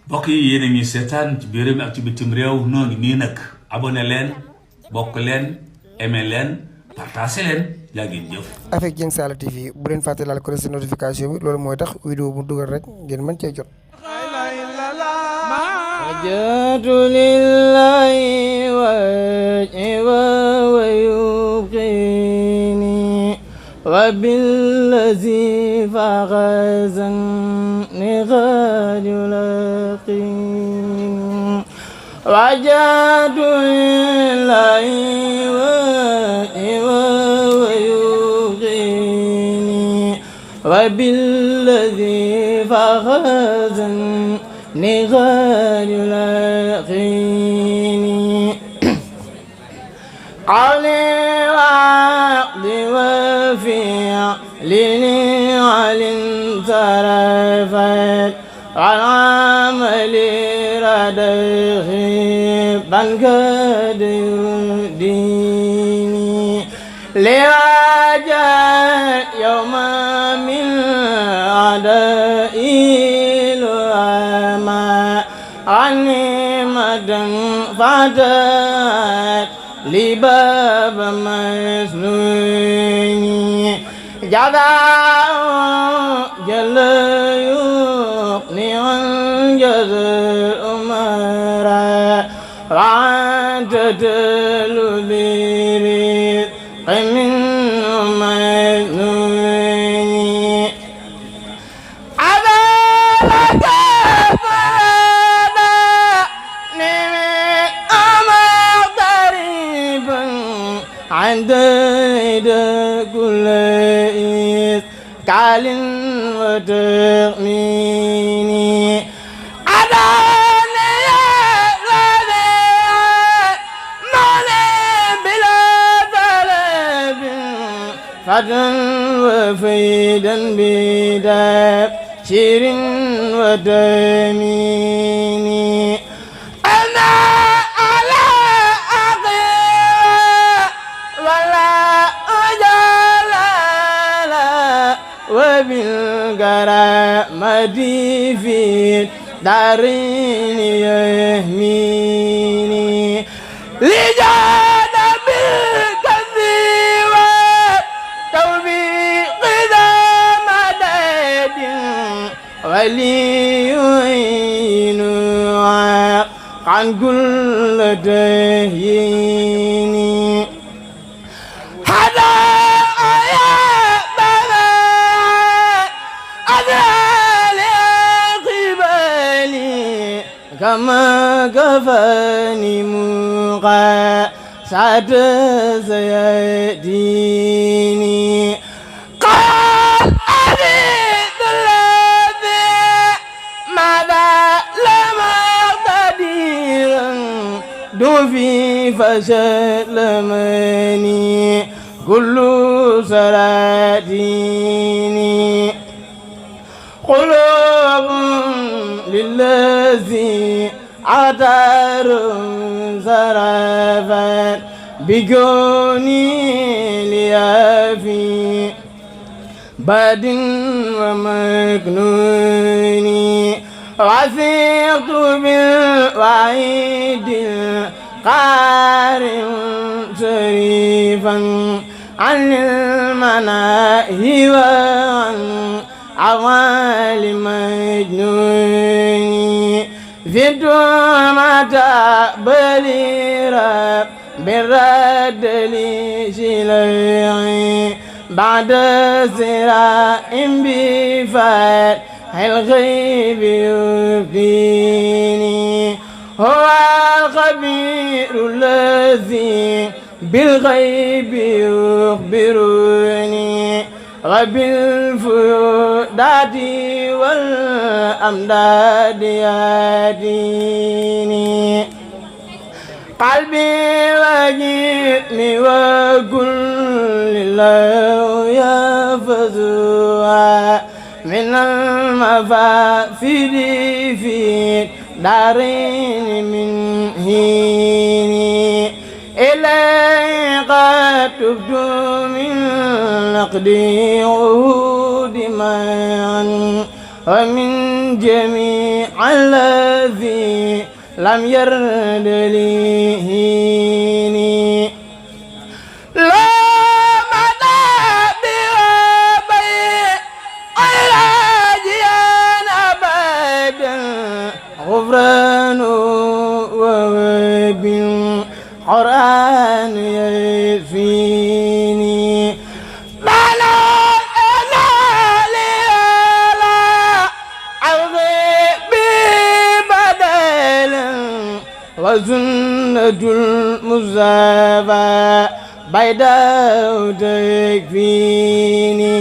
mbokk yi yéen a ngi seetaan ci biir réew mi ak ci bitim réew noo ngi nii nag abonné leen bokk leen aimé leen partagé leen yaa ngeen jëf. avec Dieng Saala TV bu leen fàtte laal ko ci notification bi loolu mooy tax vidéo bu dugal rek ngeen mën cee jot. wajjahtu lillahi wa yuqini wa billazi faghazan nighajul yaqin wajjahtu lillahi wa yuqini wa billazi faghazan nighajul yaqin qawli wa aqli wa fi'li alin sarafat al-amali radhi bankadini liwajat yawma min ada'il ama animatan fatat libab masnuni jazaa jalla yuqni an jazaa umara wa anta talubiri min masnuni adalaka fada nimi ama qariban anda كل كال وتأميني أداني الذي مالي بلا طلب فضلا وفيدا بداب شير وتأميني أنا على وبالكرامة في دارين يهميني لجاد بالكذب والتوفيق ذا مدد وليعين عن كل تهيين كما كفاني موقع سعد سيديني قال أريد الذي ماذا لما قديرا دوفي فسلمني كل سراديني قلوب للذي عطر زرفت بكوني ليافي باد ومكنوني وثقت بالوعيد القارئ شريفا عن المناهي وعن عوالي مجنوني في الدومة بليرا بالرد لي شلعي بعد سراء بفتح الغيب يبديني هو الخبير الذي بالغيب يخبرني وبالفؤاد والأمداد يهديني قلبي وجسمي وكل الله يفزها من المفاسد في دارين من هيني إلي قد تبت من نقدي عهود معا ومن جميع الذي لم يرد لي لا مدى بوابي الراجيان أبدا غفران وبالقرآن يكفيني وسنة المصطفى بيداء تكفيني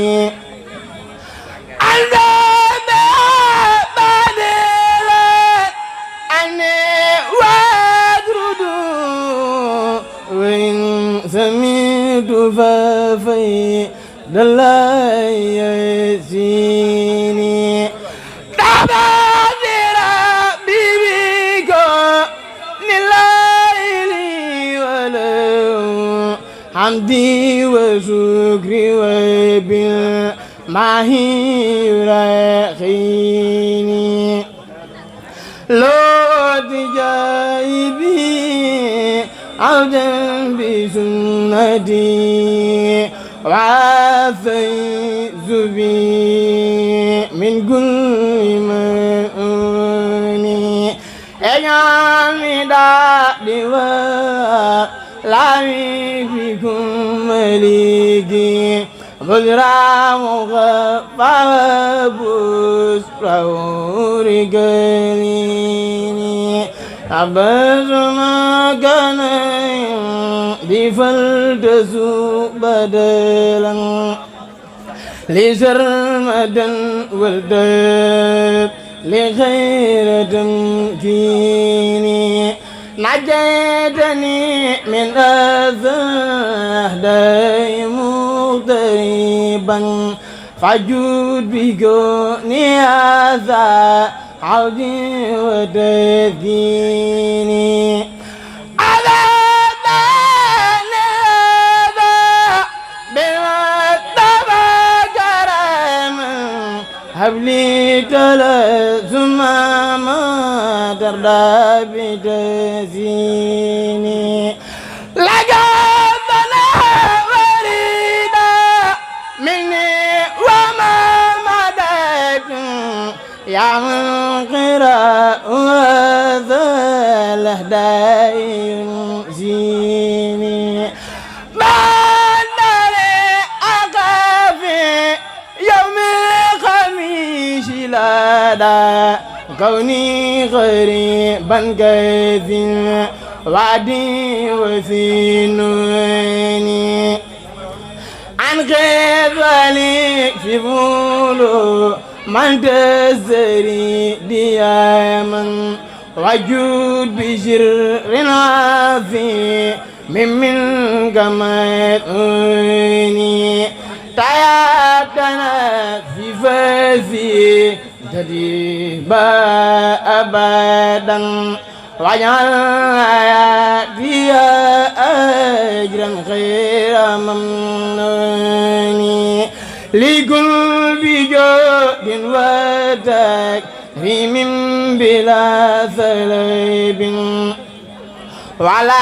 أنت بدلا أني وأطرد وإن سمعت ففي لا يسيني حمدي وشكري وبالمعي يرخيني لو تجايبي عودا بسنتي وعافيت بي من كل مؤمن اجعلني دادي لا فيكم مليكي بذرا مغفى بسرا ورقليني عباس ما كان بفلتسو بدلا لسرمدا والدب لخير تمكيني نجيتني من أذى مغتربا فجود بكوني هذا عودي وتذكيني هب لي تلازم ما ترضى بتزيني لقبنا وريدا مني وما مدد يا من قراء هذا الهدى ينزيني لا كوني غريبا كثير وعدي وفي نوني عن غير في بولو من تزري دياما وجود بشر عافي من قمتوني تياتنا في فزي تديبا أبدا واجعل حياتي أجرا خير ممنوني لكل بجود وتكريم بلا ثليب وعلى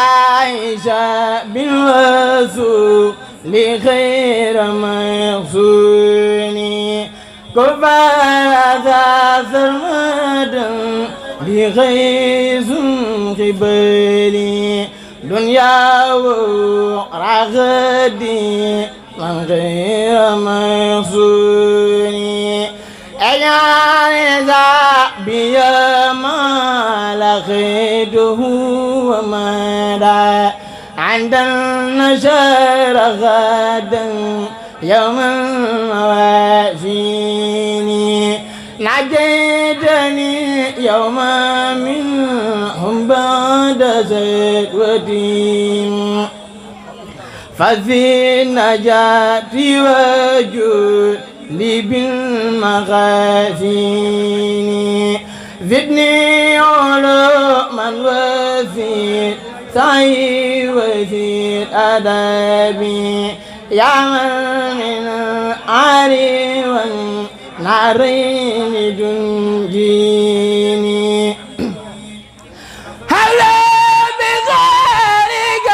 حساب وسوء لخير مقصوني كفاية سرمدا لغيث قبلي دنيا وعغدي من غير مقصوني أجعل ذعبي ما لقيته ومدى عند النشر غدا يوم موازيني نجيتني يوم منهم بعد زكوتي ففي النجاة وجود لي بالمغازين زدني علوما وفي سعي وفي أدبي يا من من عاري والنارين جنجيني هلا بذلك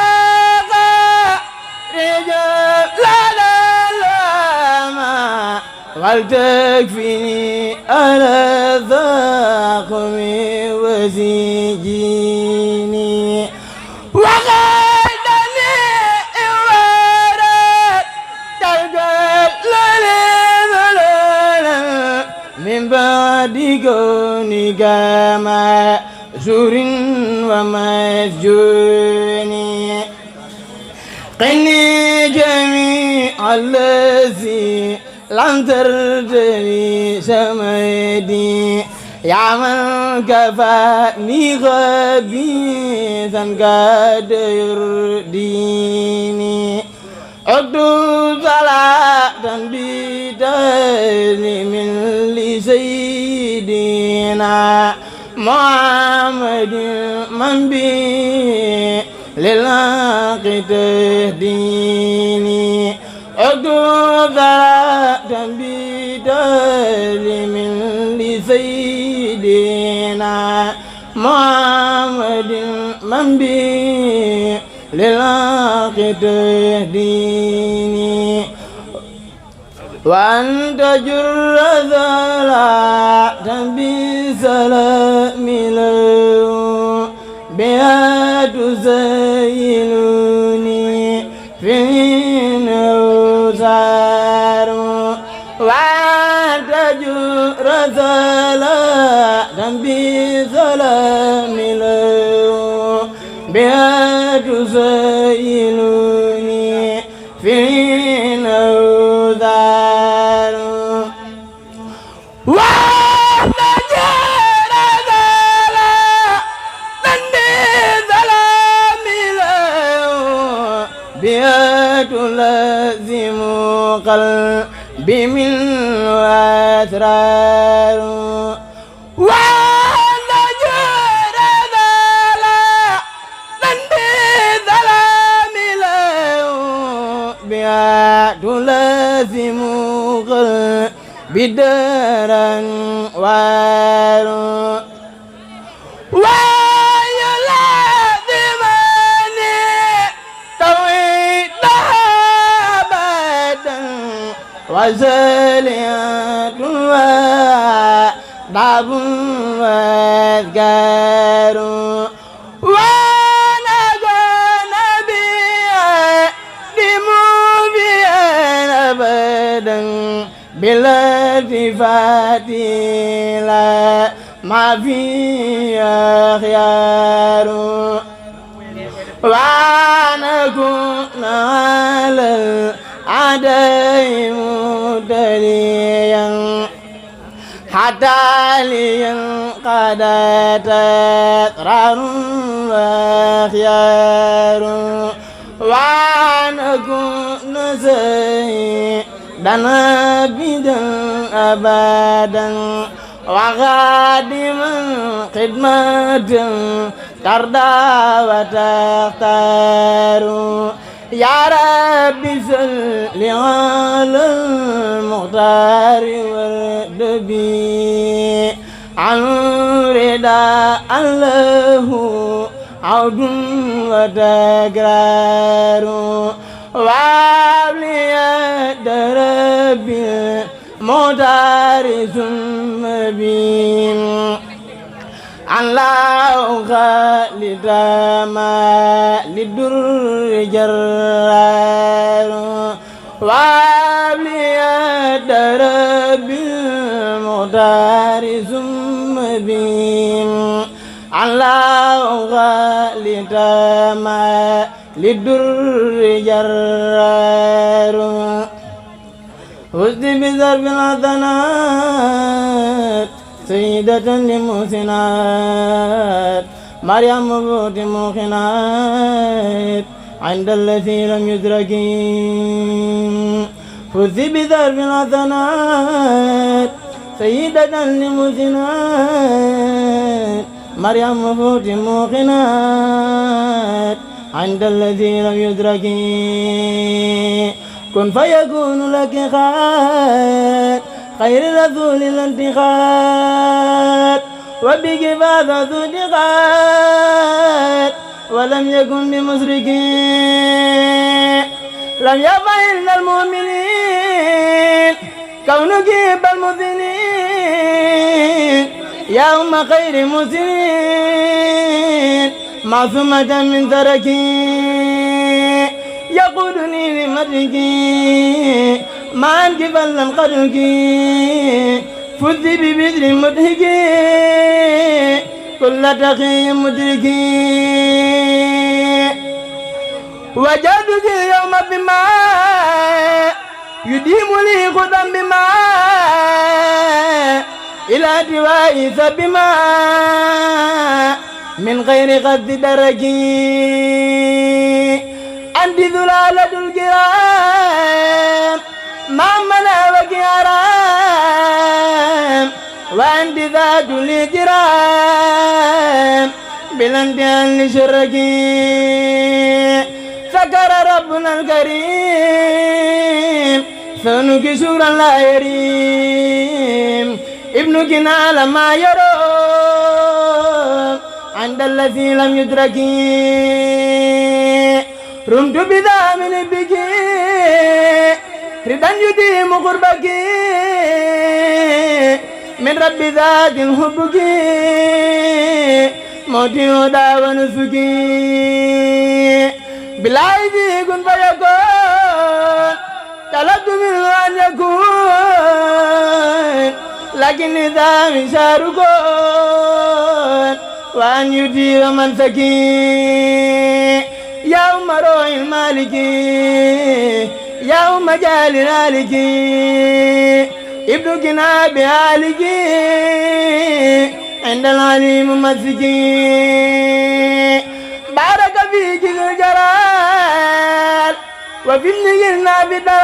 رجال لا لا لا ما ولتكفيني على ذاقم وزيجيني وغيدني إورات تلقى للملل من بعد كوني كما زور ومسجوني قني جميع الذي لم تردني سمدي يا من كفاني خبيثا قد يرديني اكتب صلاة بدين من لسيدنا محمد من بي للحق تهديني اكتب صلاة بدين من لسيدنا محمد من بي للحق تهديني وأنت جر ذلات بسلام له بها تزيلني في نوزار وأنت جر ذلات بسلام له بها تزيلني في نوزار تلازم قلبي من أسرار وأنا جر ذلا لندي ظلام له بها تلازم قلبي دارا وار وزليات ودعب واذكار ونجى نبيا لمبيا ابدا بلا التفات لا ما في خيار ونكون على عديم دليا حتى لينقض تقرار وخيار ونكون سيدا عبدا أبدا وخادما خدمة ترضى وتختار يا ربي صل على المختار والنبي عن رضا الله عود وتكرار وابلي دربي المختار ثم بين الله خالد ما للدر جرار وابلي درب المختار ثم بين الله خالد ما للدر جرار وزد بذرب الحسنات سيدة للمحسنات مريم مبوت موقنات عند الذي لم يدرك فزي بذرب الحسنات سيدة للمحسنات مريم مبوت موقنات عند الذي لم يدرك كن فيكون لك خير رسول الانتخاب وبك فاز ذو انتخاب ولم يكن بمشركين لم يفعل المؤمنين كونك بالمؤمنين يا أم خير مسلمين معصومة من تركي يقودني لمدركي ما أنك فلن قدركي فز ببدر مدهكي كل تقي مدركي وجدك اليوم بما يديم لي قدام بما إلى دوائس بما من غير قد درجي أنت ذلالة الكرام ما ملا وكرام وأنت ذات الكرام بلانتهان لشركي سكر ربنا الكريم ثنك شورا لا يريم ابنك نال ما يروم عند الذي لم يدرك رمت بذا من بك ردا يديم قربك من رب ذات حبك موتي ودا ونسكي بلايدي كن فيكون طلبت منه أن يكون لكن إذا من شاركون وأن يدير من سكي يا أم روح المالكي يا أم جال الالكي ابنك نابي آلكي عند العليم مسكي بارك فيك ذو الجلال وفي النجرنا بدلال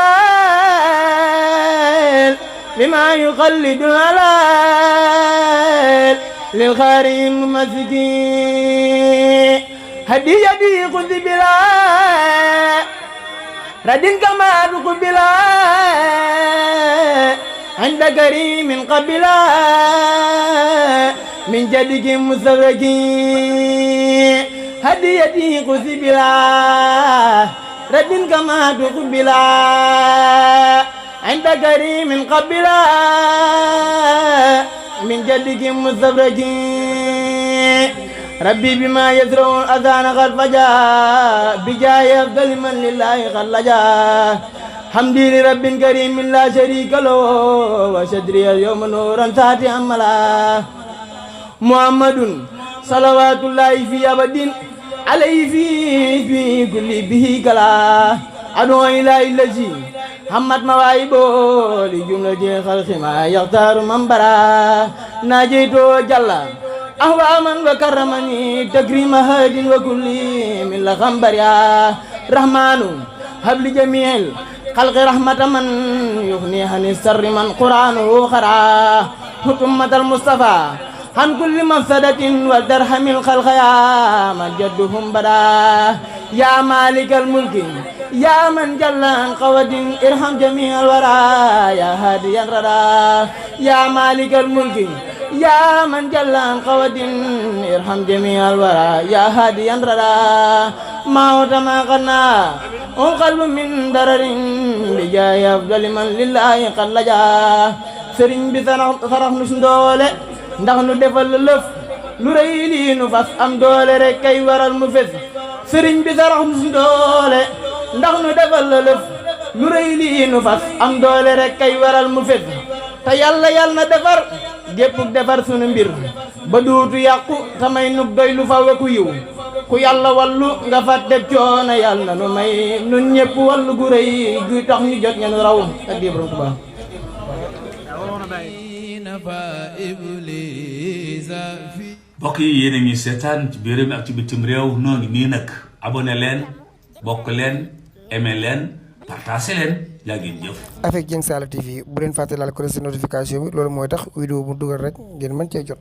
بما يقلد الهلال للخارم مسكي هديتي خذ بلا رد كما تقبلا عند كريم قبلا من جدك مسركي هديتي خذ بلا رد كما تقبلا عند كريم قبلا من جدك مستبركي ربي بما يزرع الأذان قد فجا بجاي أفضل من لله قد لجا حمدي لرب كريم لا شريك له وشدري اليوم نورا ساتي أملا محمد صلوات الله في أبد عليه في كل به كلا أدعو إلى الذي حمد مواهبه لجملة خلق ما يختار من برا ناجيته جل أهوى من وكرمني تكريم هاد وكل من لخمبريا رحمن هب لجميع خلق رحمة من يغني عن السر من قرآنه خرا حكمة المصطفى عن كل مفسدة والدرهم الخلق يا من جدهم بدا يا مالك الملك يا من جل عن قوة ارحم جميع الورى يا هاديا الردى يا مالك الملك يا من جل عن قوة ارحم جميع الورى يا هاديا الردى ما ما قنا القلب من درر بجاي أفضل من لله قد لجا سرين بثرح نسندول ndax nu defal lëf lu rëy lii nu fas am doole rek kay waral mu fes sëriñ bi sarax nu doole ndax nu defal lëf lu rëy lii nu fas am doole rek kay waral mu fes te yàlla na defar géppuk defar sunu mbir ba duutu yàqu tamay nu doy lu fa weku yiw ku yàlla wallu nga fàtteb coono yàlla nu may nun ñëpp wallu gu rëy gu tax ñu jot ñenu raw ak di borom Tuubaa mbokk yi yéen a ngi seetaan ci biir réew mi ak ci bitim réew noo ngi nii nag abonné leen bokk leen aimé leen partagé leen jaa ngeen jëf. avec Dieng Saala TV bu leen fàtte laal ko notification bi loolu mooy tax vidéo bu dugal rek ngeen mën cee jot.